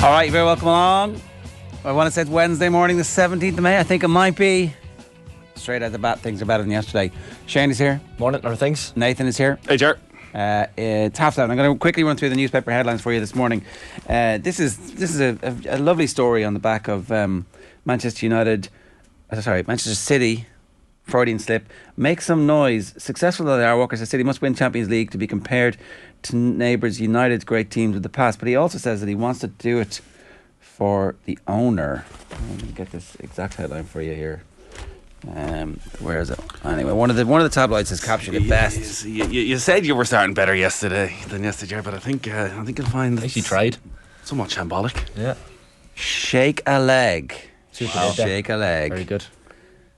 All right, you're very welcome along. I want to say it's Wednesday morning, the 17th of May. I think it might be. Straight out the bat, things are better than yesterday. Shane is here. Morning, or things. Nathan is here. Hey, Jar. It's half time. I'm going to quickly run through the newspaper headlines for you this morning. This is a lovely story on the back of Manchester City. Freudian slip. Make some noise. Successful though they are, Walker says City must win Champions League to be compared to neighbours United's great teams of the past. But he also says that he wants to do it for the owner. Let me get this exact headline for you here. Where is it? Anyway, one of the tabloids has captured it best. You said you were starting better than yesterday, but I think you'll find Actually tried. somewhat shambolic. Yeah. Shake a leg. Wow. Shake a leg. Very good.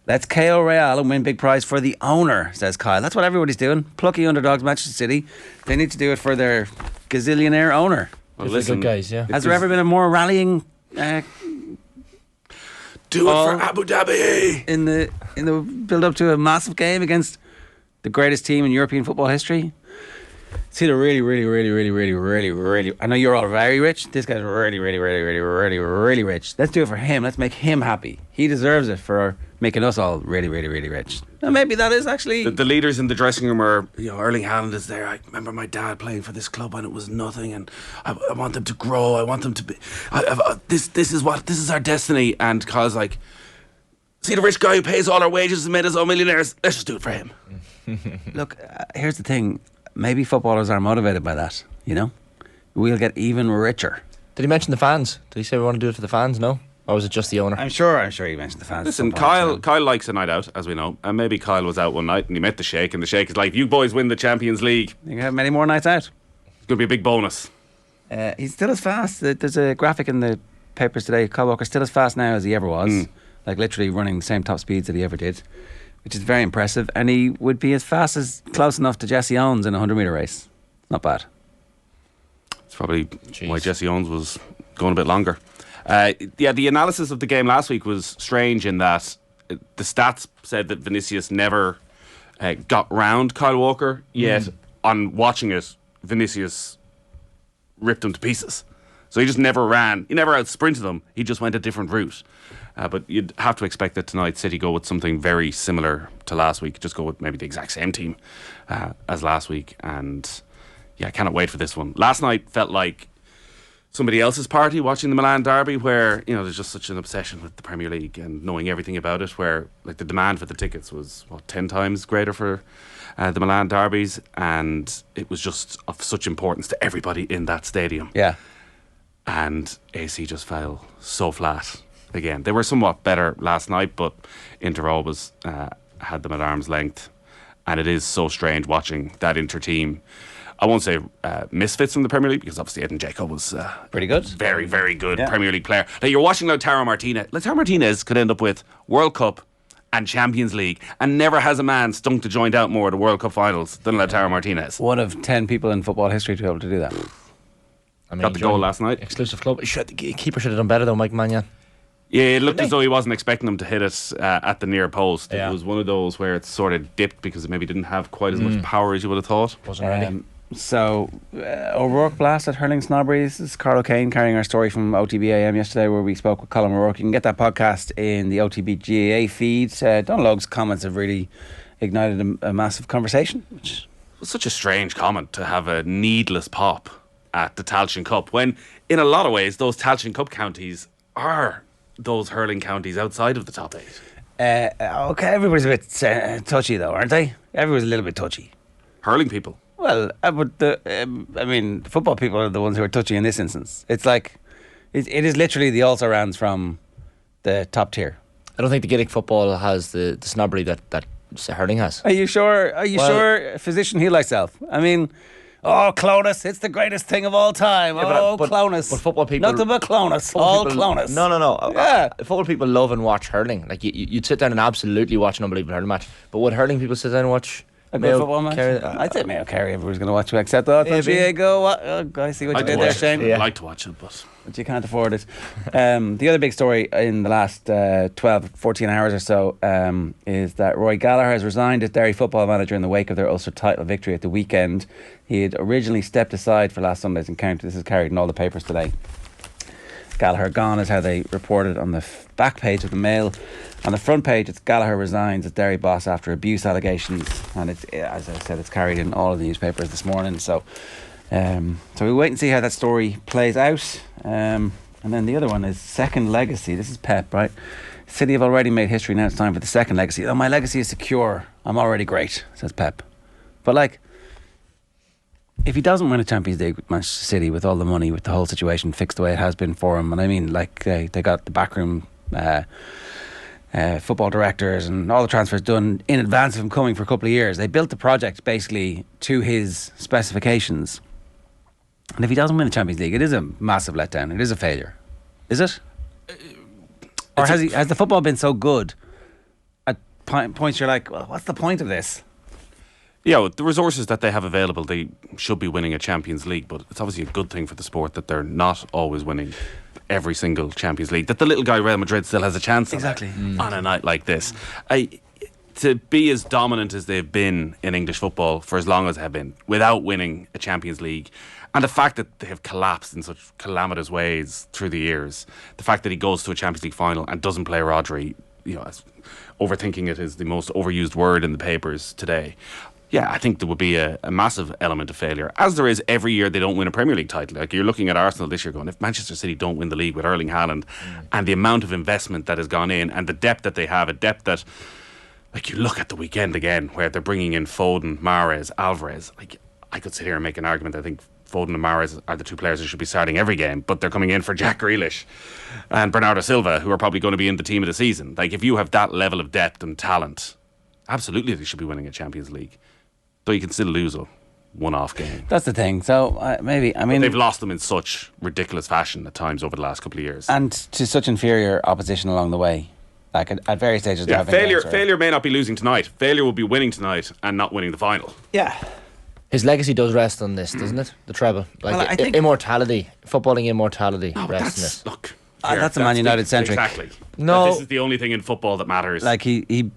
Let's KO Real and win big prize for the owner, says Kyle. That's what everybody's doing. Plucky underdogs, Manchester City. They need to do it for their gazillionaire owner. Well, If they're good guys, yeah. Has there ever been a more rallying do it for Abu Dhabi in the build up to a massive game against the greatest team in European football history? See, they're really. I know you're all very rich. This guy's really rich. Let's do it for him. Let's make him happy. He deserves it for making us all really rich. And maybe that is actually The leaders in the dressing room are, Erling Hannon is there. I remember my dad playing for this club and it was nothing, and I want them to grow. I want them to be. This is our destiny. And Kyle's like, see the rich guy who pays all our wages and made us all millionaires. Let's just do it for him. Look, here's the thing. Maybe footballers are motivated by that. We'll get even richer. Did he mention the fans? Did he say we want to do it for the fans? No? Or was it just the owner? I'm sure he mentioned the fans. Listen, Kyle likes a night out, as we know, and maybe Kyle was out one night and he met the Sheikh, and the Sheikh is like, "You boys win the Champions League. You can have many more nights out. It's going to be a big bonus." He's still as fast. There's a graphic in the papers today. Kyle Walker's still as fast now as he ever was. Like literally running the same top speeds that he ever did, which is very impressive. And he would be as fast as close enough to Jesse Owens in a 100-metre race. Not bad. It's probably why Jesse Owens was going a bit longer. The analysis of the game last week was strange in that the stats said that Vinicius never got round Kyle Walker, yet on watching it, Vinicius ripped him to pieces. So he just never ran. He never out-sprinted him. He just went a different route. But you'd have to expect that tonight City go with something very similar to last week. Just go with maybe the exact same team as last week. And yeah, I cannot wait for this one. Last night felt like somebody else's party watching the Milan derby, where there's just such an obsession with the Premier League and knowing everything about it, where like the demand for the tickets was 10 times greater for the Milan derbies, and it was just of such importance to everybody in that stadium. Yeah. And AC just fell so flat again. They were somewhat better last night, but Inter always had them at arm's length, and it is so strange watching that Inter team. I won't say misfits from the Premier League, because obviously Edin Dzeko was pretty good. Very, very good Premier League player. Like, you're watching Lautaro Martinez. Lautaro Martinez could end up with World Cup and Champions League, and never has a man stunk to joint out more at the World Cup finals than Lautaro Martinez. One of 10 people in football history to be able to do that. I mean, Got the goal last night. Exclusive club. The keeper should have done better though, Mike Mannion. Yeah, it looked as though he wasn't expecting them to hit it at the near post. Yeah. It was one of those where it sort of dipped because it maybe didn't have quite as much power as you would have thought. Wasn't ready. So, O'Rourke blast at Hurling Snobberies. This is Carl O'Kane carrying our story from OTB AM yesterday, where we spoke with Colin O'Rourke. You can get that podcast in the OTB GAA feed. Don Logue's comments have really ignited a massive conversation. It was such a strange comment to have a needless pop at the Tailteann Cup, when in a lot of ways those Tailteann Cup counties are those hurling counties outside of the top 8. Okay, everybody's a bit touchy though, aren't they? Everybody's a little bit touchy. Hurling people. Well, but the football people are the ones who are touchy in this instance. It's like, it is literally the also-rans from the top tier. I don't think the Gaelic football has the snobbery that hurling has. Are you sure? Are you sure? Physician, heal thyself. I mean, Clonus, it's the greatest thing of all time. Yeah, Clonus. But football people... Nothing but Clonus. All Clonus. No. Yeah. Football people love and watch hurling. Like, you'd sit down and absolutely watch an unbelievable hurling match. But would hurling people sit down and watch... A good football match? I'd say Mayo Kerry, everyone's going to watch it, except Diego. I see what you did there, Shane. I'd like to watch it, but you can't afford it. The other big story in the last 14 hours or so is that Roy Gallagher has resigned as Derry football manager in the wake of their Ulster title victory at the weekend. He had originally stepped aside for last Sunday's encounter. This is carried in all the papers today. Gallagher gone is how they reported on the back page of the Mail. On the front page, it's Gallagher resigns as Derry boss after abuse allegations, and it's, as I said, it's carried in all of the newspapers this morning. So we'll wait and see how that story plays out. And then the other one is second legacy. This is Pep, right? City have already made history. Now it's time for the second legacy. Oh, my legacy is secure. I'm already great, says Pep. But like, if he doesn't win a Champions League with Manchester City, with all the money, with the whole situation fixed the way it has been for him, and I mean, like, they got the backroom football directors and all the transfers done in advance of him coming for a couple of years. They built the project basically to his specifications. And if he doesn't win the Champions League, it is a massive letdown. It is a failure. Is it? Or has the football been so good at points you're like, well, what's the point of this? Yeah, with the resources that they have available, they should be winning a Champions League, but it's obviously a good thing for the sport that they're not always winning every single Champions League, that the little guy Real Madrid still has a chance on a night like this. To be as dominant as they've been in English football for as long as they have been, without winning a Champions League, and the fact that they have collapsed in such calamitous ways through the years, the fact that he goes to a Champions League final and doesn't play Rodri, overthinking it is the most overused word in the papers today. Yeah, I think there would be a massive element of failure, as there is every year they don't win a Premier League title. Like, you're looking at Arsenal this year going, if Manchester City don't win the league with Erling Haaland and the amount of investment that has gone in and the depth that they have, a depth that, like, you look at the weekend again where they're bringing in Foden, Mahrez, Alvarez. Like, I could sit here and make an argument. I think Foden and Mahrez are the two players who should be starting every game, but they're coming in for Jack Grealish and Bernardo Silva, who are probably going to be in the team of the season. Like, if you have that level of depth and talent, absolutely they should be winning a Champions League. Though you can still lose a one-off game. That's the thing. So but they've lost them in such ridiculous fashion at times over the last couple of years, and to such inferior opposition along the way. Like at various stages. Yeah, failure may not be losing tonight. Failure will be winning tonight and not winning the final. Yeah. His legacy does rest on this, doesn't it? The treble, like, I think immortality, footballing immortality rests on this. Look. That's a Man United centric. Exactly. No, this is the only thing in football that matters. Like he beat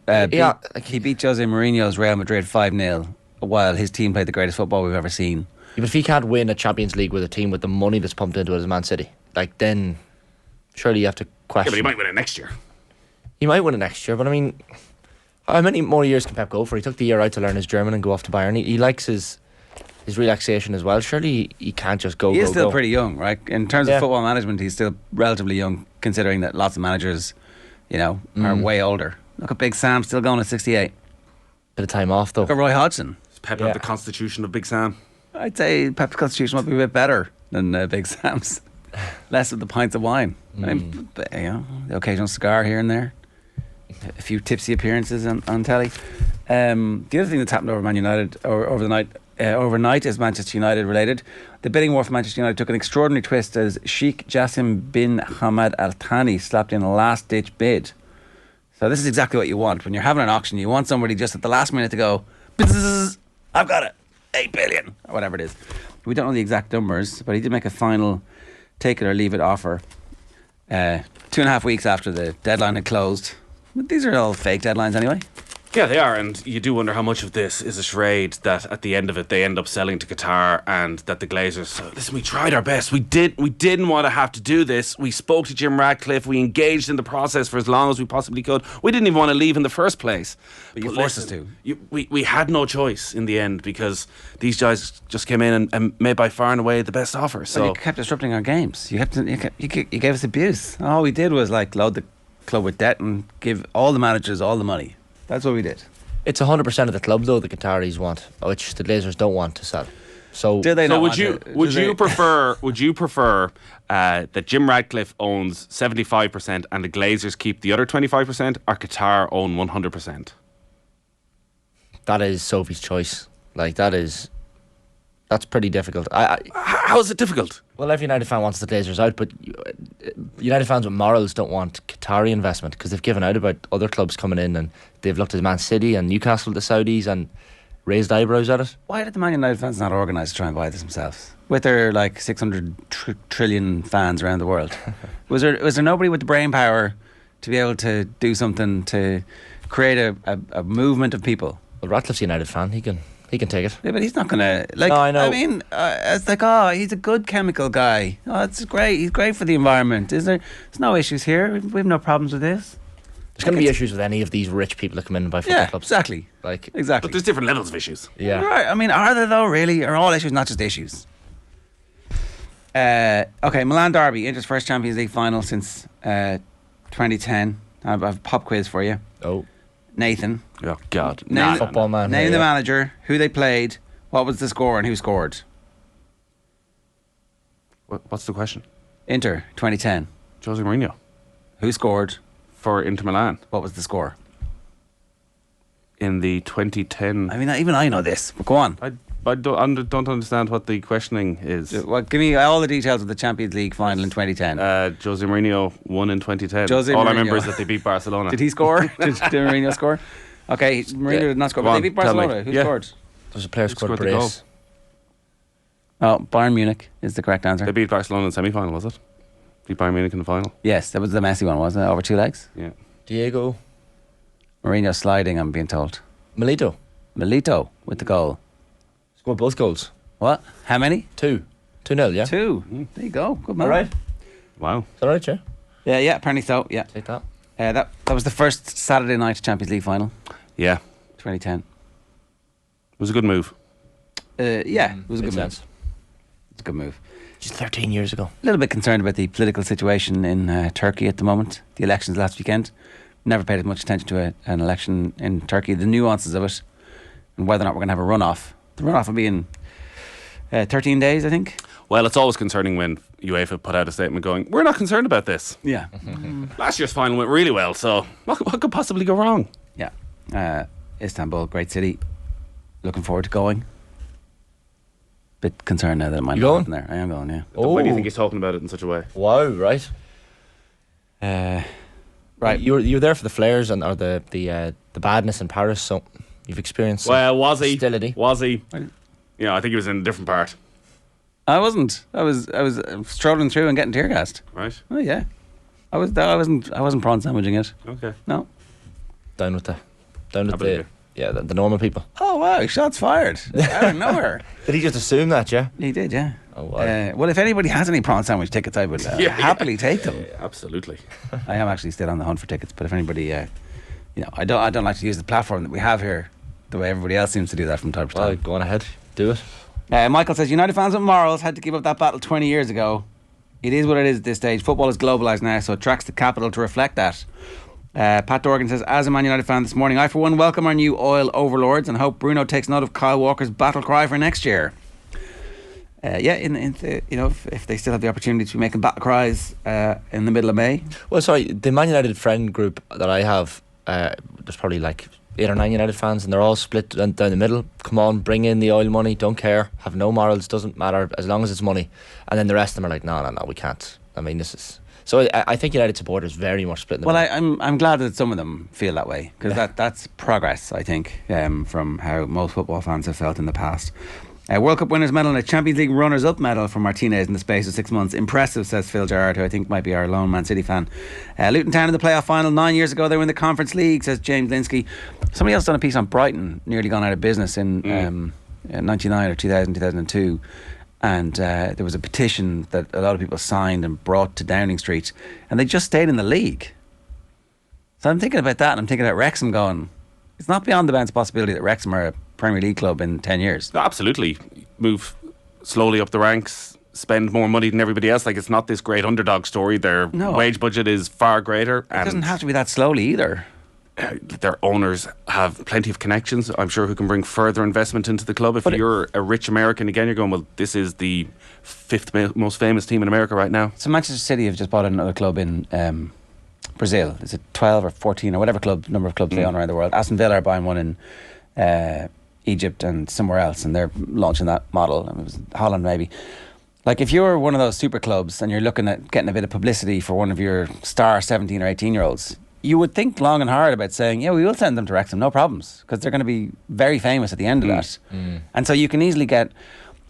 Jose Mourinho's Real Madrid 5-0 while his team played the greatest football we've ever seen. Yeah, but if he can't win a Champions League with a team with the money that's pumped into it as Man City, like, then surely you have to question. Yeah, but he might win it next year. He might win it next year, but I mean, how many more years can Pep go for? He took the year out to learn his German and go off to Bayern. He likes his relaxation as well. Surely he can't just go. He is still pretty young, right? In terms of football management, he's still relatively young, considering that lots of managers, are way older. Look at Big Sam, still going at 68. Bit of time off though. Look at Roy Hodgson. Does Pep have the constitution of Big Sam? I'd say Pep's constitution might be a bit better than Big Sam's. Less of the pints of wine. The occasional cigar here and there. A few tipsy appearances on telly. The other thing that's happened over Man United overnight is Manchester United related. The bidding war for Manchester United took an extraordinary twist as Sheikh Jassim bin Hamad Al Thani slapped in a last-ditch bid. So this is exactly what you want when you're having an auction. You want somebody just at the last minute to go, I've got it, 8 billion or whatever it is. We don't know the exact numbers, but he did make a final take it or leave it offer 2.5 weeks after the deadline had closed. But these are all fake deadlines anyway. Yeah, they are, and you do wonder how much of this is a charade that at the end of it they end up selling to Qatar, and that the Glazers, listen, we tried our best. We didn't want to have to do this. We spoke to Jim Ratcliffe. We engaged in the process for as long as we possibly could. We didn't even want to leave in the first place. But you forced us to. We had no choice in the end because these guys just came in and made by far and away the best offer. So you kept disrupting our games. You gave us abuse. All we did was load the club with debt and give all the managers all the money. That's what we did. It's 100% of the club though the Qataris want, which the Glazers don't want to sell. So do they not would you prefer that Jim Ratcliffe owns 75% and the Glazers keep the other 25%, or Qatar own 100%? That is Sophie's choice. That's pretty difficult. How is it difficult? Well, every United fan wants the Glazers out, but United fans with morals don't want Qatari investment because they've given out about other clubs coming in and they've looked at Man City and Newcastle, the Saudis, and raised eyebrows at it. Why did the Man United fans not organise to try and buy this themselves? With their 600 trillion fans around the world. Was there nobody with the brain power to be able to do something to create a movement of people? Well, Ratcliffe's a United fan. He can He can take it. Yeah, but he's not gonna like. No, I know. I mean, it's like, oh, he's a good chemical guy. Oh, it's great. He's great for the environment. Is there? There's no issues here. We have no problems with this. There's going to be issues with any of these rich people that come in and buy football Yeah, clubs. exactly. Like, Exactly. But there's different levels of issues. yeah. Right. I mean, are there though? Really? Are all issues not just issues? Okay, Milan Derby, Inter's first Champions League final since 2010. I have a pop quiz for you. Oh, Nathan, Oh God, Name football man. name here, the yeah. manager, who they played, what was the score, and who scored. What's the question? Inter 2010. Jose Mourinho Who scored? for Inter Milan What was the score? in the 2010. I mean, even I know this, but go on. I don't understand what the questioning is. Well, give me all the details of the Champions League final in 2010. Jose Mourinho won in 2010. Jose All I Mourinho. remember is that they beat Barcelona. Did he score? did Mourinho score? Okay, Mourinho did not score, Go but on, they beat tell me. Barcelona. Who Yeah. scored? There's a player Who scored scored the brace. Oh, Bayern Munich is the correct answer. They beat Barcelona in the semi-final, was it? Beat Bayern Munich in the final. Yes, that was the messy one, wasn't it? Over 2 legs. Yeah. Diego Mourinho sliding, I'm being told. Milito Milito with the goal. scored both goals. What? How many? 2-0, yeah. 2. There you go. Good man. All right. Wow. Is that right, yeah? Yeah, apparently so. Yeah. Take that. That was the first Saturday night Champions League final, Yeah. 2010. It was a good move. Yeah, it was a good Makes move. sense. It's a good move. Just 13 years ago. A little bit concerned about the political situation in Turkey at the moment. The elections last weekend. Never paid as much attention to an election in Turkey. The nuances of it, and whether or not we're going to have a runoff. The runoff will be in 13 days, I think. Well, it's always concerning when UEFA put out a statement going, "We're not concerned about this." Yeah. Last year's final went really well, so what could possibly go wrong? Yeah. Istanbul, great city. Looking forward to going. Bit concerned now that it might You not going? happen there. I am going, yeah. Why do you Oh. think he's talking about it in such a way? Wow, right. Right. You were there for the flares or the badness in Paris, so you've experienced some Well, was he? hostility. Was he? Yeah, I think he was in a different part. I wasn't. I was strolling through and getting tear gassed. Right? Oh yeah. I wasn't prawn sandwiching it. Okay. No. down with I believe the you. yeah the normal people. Oh wow, shots fired out of nowhere. Did he just assume that? Yeah. He did, yeah. Oh wow. Well, if anybody has any prawn sandwich tickets, I would happily take them. Yeah, absolutely. I am actually still on the hunt for tickets, but if anybody, I don't like to use the platform that we have here the way everybody else seems to do that from time to Well, time. go on ahead, do it. Michael says United fans with morals had to give up that battle 20 years ago. It is what it is at this stage. Football is globalised now, so it tracks the capital to reflect that. Pat Dorgan says, as a Man United fan this morning, I for one welcome our new oil overlords and hope Bruno takes note of Kyle Walker's battle cry for next year. If they still have the opportunity to be making battle cries in the middle of May. Well, sorry, the Man United friend group that I have, there's probably like 8 or 9 United fans, and they're all split down the middle. Come on, bring in the oil money, don't care, have no morals, doesn't matter as long as it's money. And then the rest of them are like, no, we can't. I mean, this is. So I think United supporters very much split in the middle. I'm glad that some of them feel that way, because that's progress, I think, from how most football fans have felt in the past. World Cup winners medal and a Champions League runners-up medal for Martinez in the space of 6 months. Impressive, says Phil Gerrard, who I think might be our lone Man City fan. Luton Town in the playoff final 9 years ago. They were in the Conference League, says James Linsky. Somebody else done a piece on Brighton, nearly gone out of business in 99 or 2000, 2002. And there was a petition that a lot of people signed and brought to Downing Street, and they just stayed in the league. So I'm thinking about that, and I'm thinking about Wrexham going, it's not beyond the bounds possibility that Wrexham are a Premier League club in 10 years. No, absolutely. Move slowly up the ranks, spend more money than everybody else. Like, it's not this great underdog story. Their wage budget is far greater. It doesn't have to be that slowly either. Their owners have plenty of connections, I'm sure, who can bring further investment into the club. If you're a rich American, again, you're going, well, this is the 5th most famous team in America right now. So Manchester City have just bought another club in Brazil. Is it 12 or 14 or whatever number of clubs they own around the world? Aston Villa are buying one in Egypt and somewhere else, and they're launching that model. It was Holland maybe. Like, if you're one of those super clubs and you're looking at getting a bit of publicity for one of your star 17 or 18 year olds, you would think long and hard about saying, yeah, we will send them to Wrexham, no problems, because they're going to be very famous at the end of that. And so you can easily get,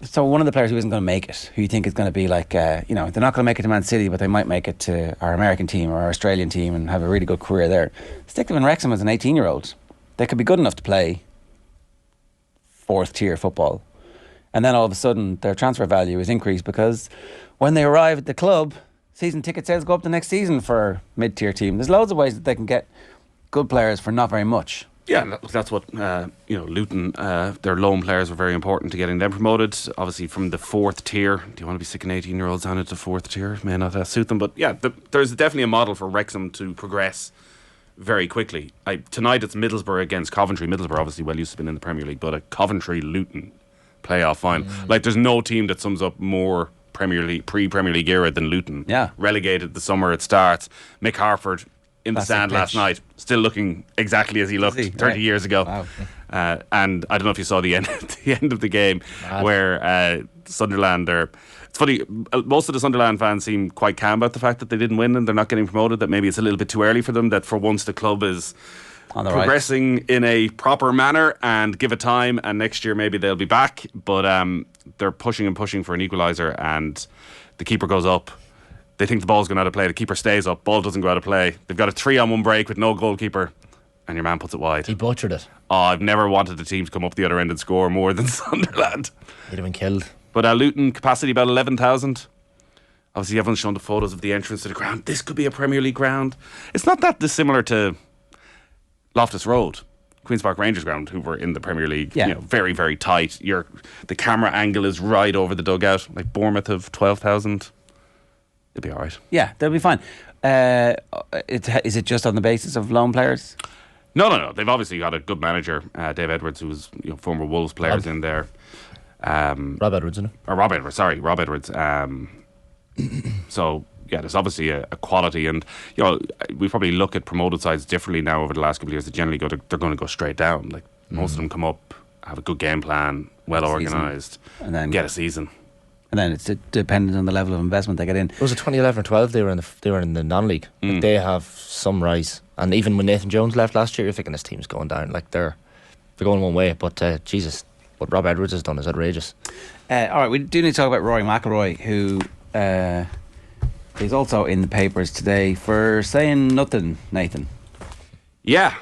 so one of the players who isn't going to make it, who you think is going to be like, they're not going to make it to Man City, but they might make it to our American team or our Australian team and have a really good career there. Stick them in Wrexham as an 18 year old. They could be good enough to play fourth tier football. And then all of a sudden their transfer value is increased because when they arrive at the club, season ticket sales go up the next season for mid-tier team. There's loads of ways that they can get good players for not very much. Yeah, that's what Luton. Their loan players were very important to getting them promoted. Obviously, from the fourth tier. Do you want to be sticking 18-year-olds down into fourth tier? May not suit them, but yeah, there's definitely a model for Wrexham to progress very quickly. Tonight it's Middlesbrough against Coventry. Middlesbrough obviously well used to been in the Premier League, but a Coventry-Luton playoff final. Like, there's no team that sums up more Premier League pre-Premier League era than Luton. Yeah, relegated the summer it starts. Mick Harford in the stand last night, still looking exactly as he looked 30 years ago. Wow. And I don't know if you saw the end of the game where Sunderland are. It's funny, most of the Sunderland fans seem quite calm about the fact that they didn't win and they're not getting promoted, that maybe it's a little bit too early for them, that for once the club is on the progressing in a proper manner, and give it time, and next year maybe they'll be back. But they're pushing and pushing for an equaliser, and the keeper goes up. They think the ball's going out of play. The keeper stays up. Ball doesn't go out of play. They've got a 3-on-1 break with no goalkeeper, and your man puts it wide. He butchered it. Oh, I've never wanted the team to come up the other end and score more than Sunderland. He'd have been killed. But Luton, capacity about 11,000. Obviously, everyone's shown the photos of the entrance to the ground. This could be a Premier League ground. It's not that dissimilar to Loftus Road, Queen's Park Rangers ground, who were in the Premier League. Yeah. Very, very tight. The camera angle is right over the dugout. Like Bournemouth have 12,000. They'll be all right. Yeah, they'll be fine. Is it just on the basis of loan players? No. They've obviously got a good manager, Dave Edwards, who was former Wolves players in there. Rob Edwards, isn't it? Or Rob Edwards, sorry, Rob Edwards. So yeah, there's obviously a quality, and we probably look at promoted sides differently now over the last couple of years. They generally they're going to go straight down. Like most of them come up, have a good game plan, well organised, and then get a season. And then it's dependent on the level of investment they get in. Was it 2011 or 12? They were in the non-league. Like, they have some rise, and even when Nathan Jones left last year, you're thinking this team's going down. Like they're going one way, but Jesus, what Rob Edwards has done is outrageous. All right, we do need to talk about Rory McIlroy, who is also in the papers today for saying nothing, Nathan. Yeah,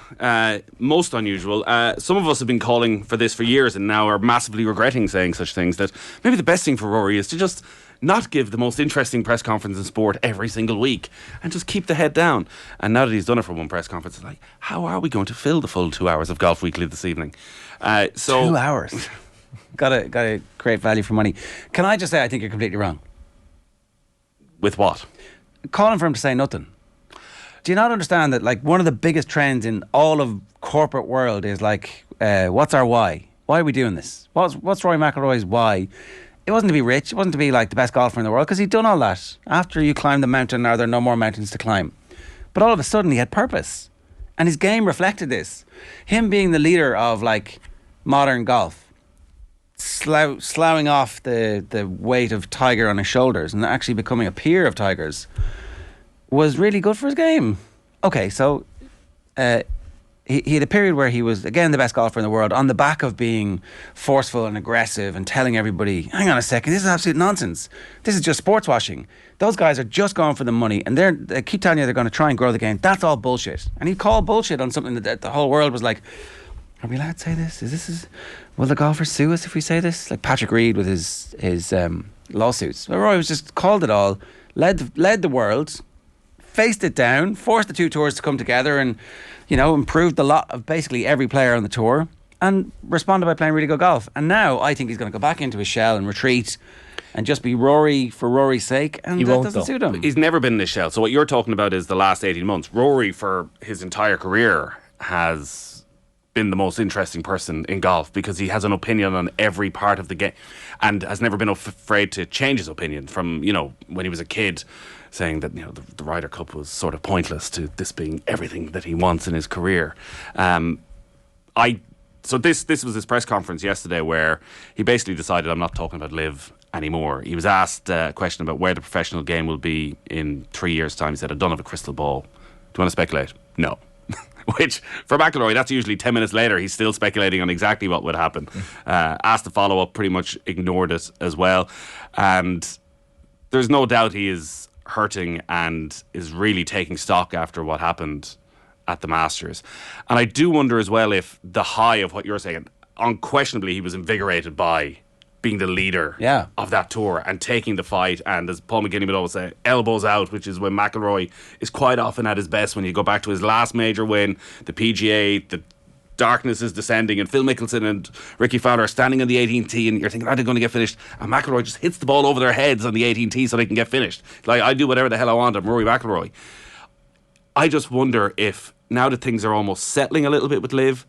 most unusual. Some of us have been calling for this for years and now are massively regretting saying such things, that maybe the best thing for Rory is to just not give the most interesting press conference in sport every single week and just keep the head down. And now that he's done it for one press conference, it's like, how are we going to fill the full 2 hours of Golf Weekly this evening? 2 hours. Gotta create value for money. Can I just say I think you're completely wrong? With what? Calling for him to say nothing. Do you not understand that, like, one of the biggest trends in all of corporate world is like, what's our why? Why are we doing this? What's Rory McIlroy's why? It wasn't to be rich. It wasn't to be like the best golfer in the world, because he'd done all that. After you climb the mountain, are there no more mountains to climb? But all of a sudden he had purpose, and his game reflected this. Him being the leader of like modern golf, sloughing off the weight of Tiger on his shoulders and actually becoming a peer of Tiger's, was really good for his game. Okay, so he had a period where he was, again, the best golfer in the world on the back of being forceful and aggressive and telling everybody, hang on a second, this is absolute nonsense. This is just sports washing. Those guys are just going for the money, and they keep telling you they're going to try and grow the game. That's all bullshit. And he called bullshit on something that the whole world was like, are we allowed to say this? Will the golfers sue us if we say this? Like Patrick Reed with his lawsuits. Well, Roy was just called it all, led the world, faced it down, forced the two tours to come together, and improved the lot of basically every player on the tour, and responded by playing really good golf. And now I think he's going to go back into his shell and retreat and just be Rory for Rory's sake, and that doesn't suit him. He's never been in his shell. So what you're talking about is the last 18 months. Rory, for his entire career, has been the most interesting person in golf because he has an opinion on every part of the game and has never been afraid to change his opinion from, when he was a kid, saying that the Ryder Cup was sort of pointless, to this being everything that he wants in his career. So this was his press conference yesterday where he basically decided, I'm not talking about live anymore. He was asked a question about where the professional game will be in 3 years' time. He said, I don't have a crystal ball. Do you want to speculate? No. Which, for McIlroy, that's usually 10 minutes later. He's still speculating on exactly what would happen. Asked to follow up, pretty much ignored it as well. And there's no doubt he is hurting and is really taking stock after what happened at the Masters. And I do wonder as well if the high of what you're saying, unquestionably he was invigorated by being the leader of that tour and taking the fight, and as Paul McGinney would always say, elbows out, which is when McIlroy is quite often at his best. When you go back to his last major win, the PGA, the darkness is descending and Phil Mickelson and Ricky Fowler are standing on the 18th tee and you're thinking, are they going to get finished? And McIlroy just hits the ball over their heads on the 18th tee so they can get finished. Like, I do whatever the hell I want. I'm Rory McIlroy. I just wonder if now that things are almost settling a little bit with Liv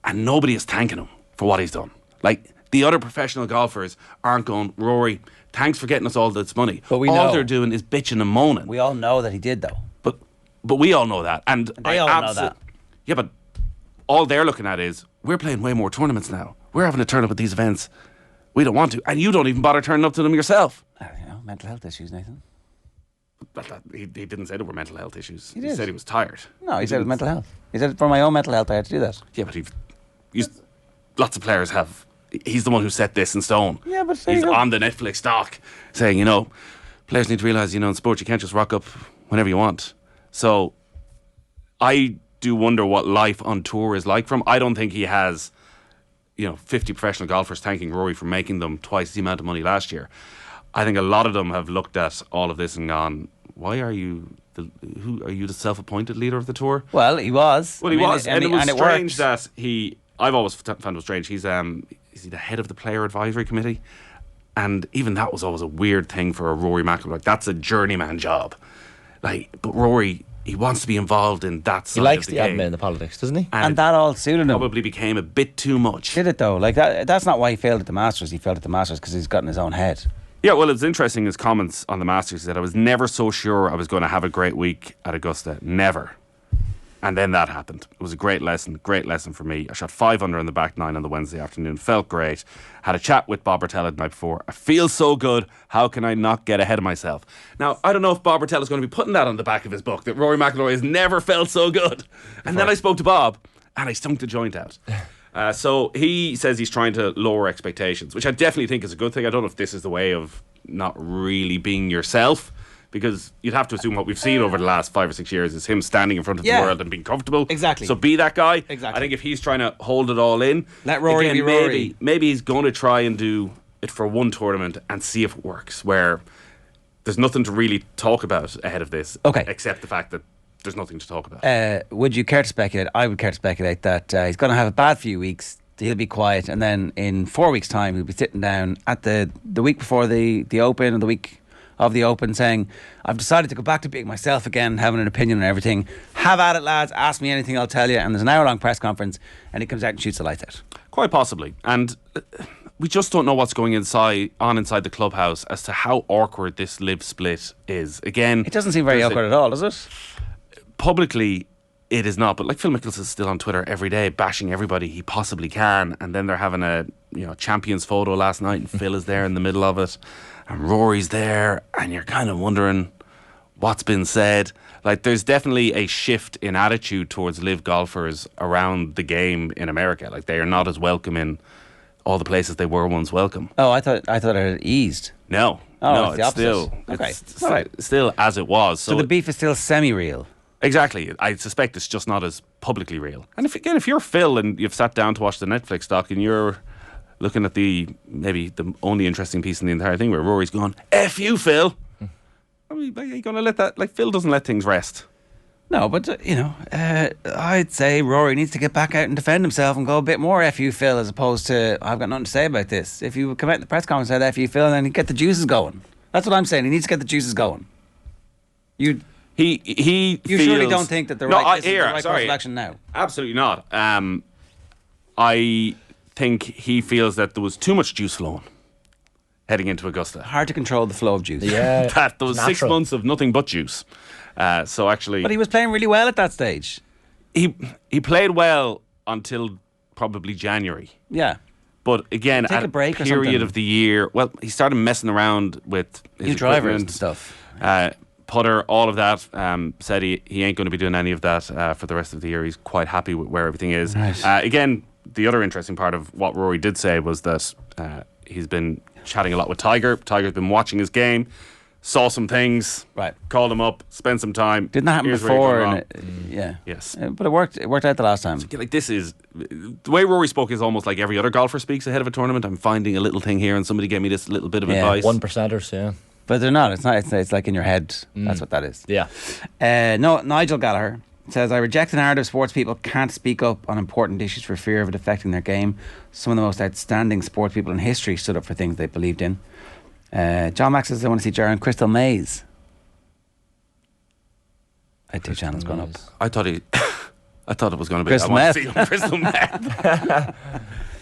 and nobody is thanking him for what he's done. Like, the other professional golfers aren't going, Rory, thanks for getting us all this money. But all they're doing is bitching and moaning. We all know that he did, though. But we all know that. And they all know that. Yeah, but all they're looking at is, we're playing way more tournaments now. We're having to turn up at these events. We don't want to. And you don't even bother turning up to them yourself. Mental health issues, Nathan. He didn't say there were mental health issues. He did. Said he was tired. No, he said it was mental health. He said, for my own mental health, I had to do that. Yeah, but lots of players have. He's the one who set this in stone. Yeah, but he's on the Netflix doc saying, players need to realise, in sport you can't just rock up whenever you want. So I do wonder what life on tour is like for him. I don't think he has, 50 professional golfers thanking Rory for making them twice the amount of money last year. I think a lot of them have looked at all of this and gone, why are you are you the self-appointed leader of the tour? Well, he was. Well, he was. And it was strange worked. that I've always found it strange. Is he the head of the player advisory committee? And even that was always a weird thing for a Rory McIlroy. Like, that's a journeyman job. But Rory, he wants to be involved in that side of the game. He likes the admin and the politics, doesn't he? And that all suited him. Probably became a bit too much. Did it, though? Like, that's not why he failed at the Masters. He failed at the Masters because he's got in his own head. Yeah, well, it's interesting, his comments on the Masters. He said, I was never so sure I was going to have a great week at Augusta. Never. And then that happened. It was a great lesson for me. I shot 5 under in the back 9 on the Wednesday afternoon. Felt great. Had a chat with Bob Bertella the night before. I feel so good. How can I not get ahead of myself? Now, I don't know if Bob Bertella's going to be putting that on the back of his book, that Rory McIlroy has never felt so good. And then I spoke to Bob, and I stunk the joint out. So he says he's trying to lower expectations, which I definitely think is a good thing. I don't know if this is the way of not really being yourself, because you'd have to assume what we've seen over the last 5 or 6 years is him standing in front of the world and being comfortable. Exactly. So be that guy. Exactly. I think if he's trying to hold it all in, let Rory be Rory. Maybe he's going to try and do it for one tournament and see if it works, where there's nothing to really talk about ahead of this, except the fact that there's nothing to talk about. Would you care to speculate? I would care to speculate that he's going to have a bad few weeks. He'll be quiet, and then in 4 weeks' time, he'll be sitting down at the week before the Open and the week of the Open saying, I've decided to go back to being myself again, having an opinion on everything. Have at it, lads. Ask me anything, I'll tell you. And there's an hour-long press conference, and he comes out and shoots the lights out. Quite possibly. And we just don't know what's going inside the clubhouse as to how awkward this Liv split is. Again, it doesn't seem very awkward at all, does it? Publicly, it is not. But like, Phil Mickelson's still on Twitter every day bashing everybody he possibly can, and then they're having a champions photo last night, and Phil is there in the middle of it, and Rory's there, and you're kind of wondering what's been said. Like, there's definitely a shift in attitude towards live golfers around the game in America. Like, they are not as welcome in all the places they were once welcome. Oh, I thought it had eased. No. Oh, no, it's the opposite. It's still as it was. So the beef is still semi-real. Exactly. I suspect it's just not as publicly real. And if you're Phil and you've sat down to watch the Netflix doc and you're looking at maybe the only interesting piece in the entire thing where Rory's going, F you, Phil. I mean, are you going to let that... Like, Phil doesn't let things rest. No, but, I'd say Rory needs to get back out and defend himself and go a bit more F you, Phil, as opposed to, I've got nothing to say about this. If you come out in the press conference and say F you, Phil, then get the juices going. That's what I'm saying. He needs to get the juices going. You surely don't think that the right course of action now? Absolutely not. I think he feels that there was too much juice flowing heading into Augusta. Hard to control the flow of juice. Yeah, that there was 6 months of nothing but juice. So actually, but he was playing really well at that stage. He played well until probably January. Yeah. But again, at a period of the year, well, he started messing around with his drivers and stuff. Putter, all of that. Said he ain't going to be doing any of that for the rest of the year. He's quite happy with where everything is. Right. Again, the other interesting part of what Rory did say was that he's been chatting a lot with Tiger. Tiger's been watching his game. saw some things, Right. called them up, spent some time. Didn't that happen Here's where you're before? going And yeah. Yes. But it worked. It worked out the last time. Like this is the way Rory spoke is almost like every other golfer speaks ahead of a tournament. I'm finding a little thing here, and somebody gave me this little bit of advice. 1%ers, yeah. But they're not. It's not. It's like in your head. That's what that is. Yeah. No, Nigel Gallagher says, I reject the narrative sports people can't speak up on important issues for fear of it affecting their game. Some of the most outstanding sports people in history stood up for things they believed in. John Max says, I want to see Jaron Crystal Maze. I had two channels going up. I thought it was going to be Crystal I want Meth. to see him Crystal Meth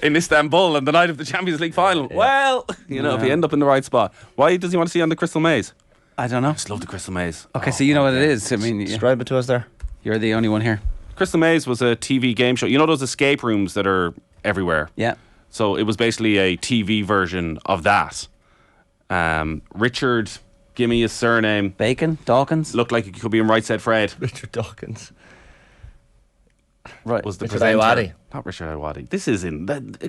in Istanbul on the night of the Champions League final. Yeah. Well, if you end up in the right spot, why does he want to see you on the Crystal Maze? I don't know. I just love the Crystal Maze. Okay, so you know what it is. I mean, Describe it to us there. You're the only one here. Crystal Maze was a TV game show. You know those escape rooms that are everywhere? Yeah. So it was basically a TV version of that. Richard, give me his surname. Bacon? Dawkins? Looked like it could be in Right Said Fred. Richard Dawkins. Right. Was the Richard presenter. Aywadi. Not Richard Aywadi. This is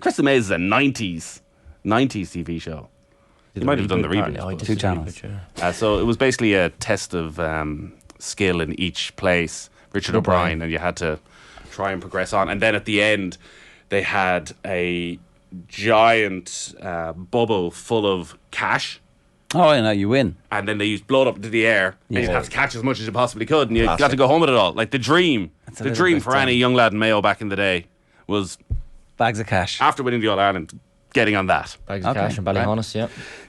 Crystal Maze is a 90s TV show. You might have done the reboot. Oh, he did Two the channels. reboot, yeah. So it was basically a test of skill in each place. Richard O'Brien, and you had to try and progress on. And then at the end, they had a giant bubble full of cash. Oh, I know, you win. And then they used blow it up into the air, and you had to catch as much as you possibly could, and you Classic. got to go home with it all. Like the dream a little bit, for any young lad in Mayo back in the day was Bags of cash. after winning the All Ireland, getting on that. Bags of cash and Ballyhonus, yeah.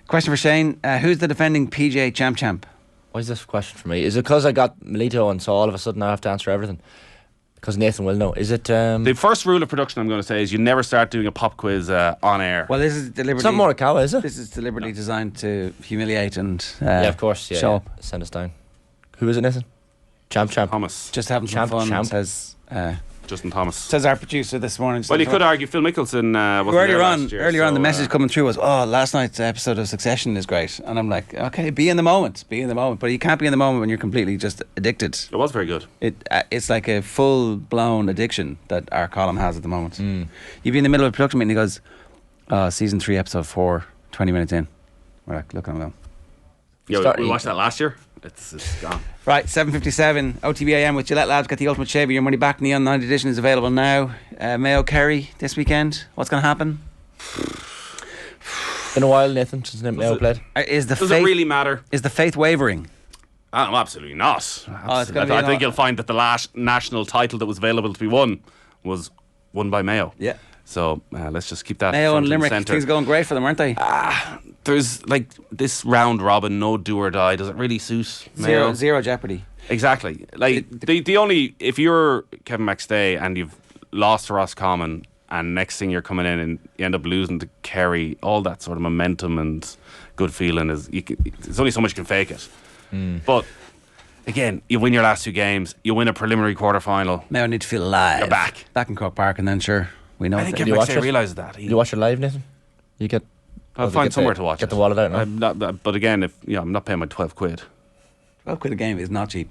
Question for Shane. Who's the defending PGA champ? Why is this a question for me? Is it because I got Melito and so all of a sudden I have to answer everything? Because Nathan will know. Is it... The first rule of production I'm going to say is you never start doing a pop quiz on air. Well, this is deliberately... it's not Morikawa, is it? This is deliberately designed to humiliate and yeah, of course. Yeah, show yeah. up. Send us down. Who is it, Nathan? Champ. Thomas. Just having some fun, says Justin Thomas. says our producer this morning. Well, you could argue Phil Mickelson wasn't there last year, earlier on, so, the message coming through was, "Oh, last night's episode of Succession is great," and I'm like, "Okay, be in the moment, but you can't be in the moment when you're completely just addicted." It was very good. It's like a full blown addiction that our column has at the moment. You'd be in the middle of a production meeting, and he goes, "Season 3, episode 4, 20 minutes in." We're like, looking at him. Yeah, we watched that last year. It's gone. Right, 7:57 OTB AM with Gillette Labs. Get the ultimate shave of your money back. Neon 9 edition is available now. Mayo Kerry this weekend. What's going to happen? Been a while, Nathan, since Mayo played. Does Does it really matter? Is the faith wavering? Absolutely not. It's gonna be I think you'll find that the last national title that was available to be won was won by Mayo. Yeah. So let's just keep that Mayo front and Limerick, centre. things going great for them, aren't they? There's like this round robin, no do or die. Does it really suit Mayo? Zero jeopardy. Exactly. Like the only, if you're Kevin McStay and you've lost to Roscommon and next thing you're coming in and you end up losing to Kerry, all that sort of momentum and good feeling there's only so much you can fake it. But again, you win your last two games, you win a preliminary quarter final. Mayo need to feel alive. You're back in Cork Park, and then sure, we know. I think that. Kevin McStay realises that. Did you watch it live, Nathan? You get. I'll find somewhere to watch Get it. the wallet out now. I'm not, but again, I'm not paying my 12 quid. £12 a game is not cheap.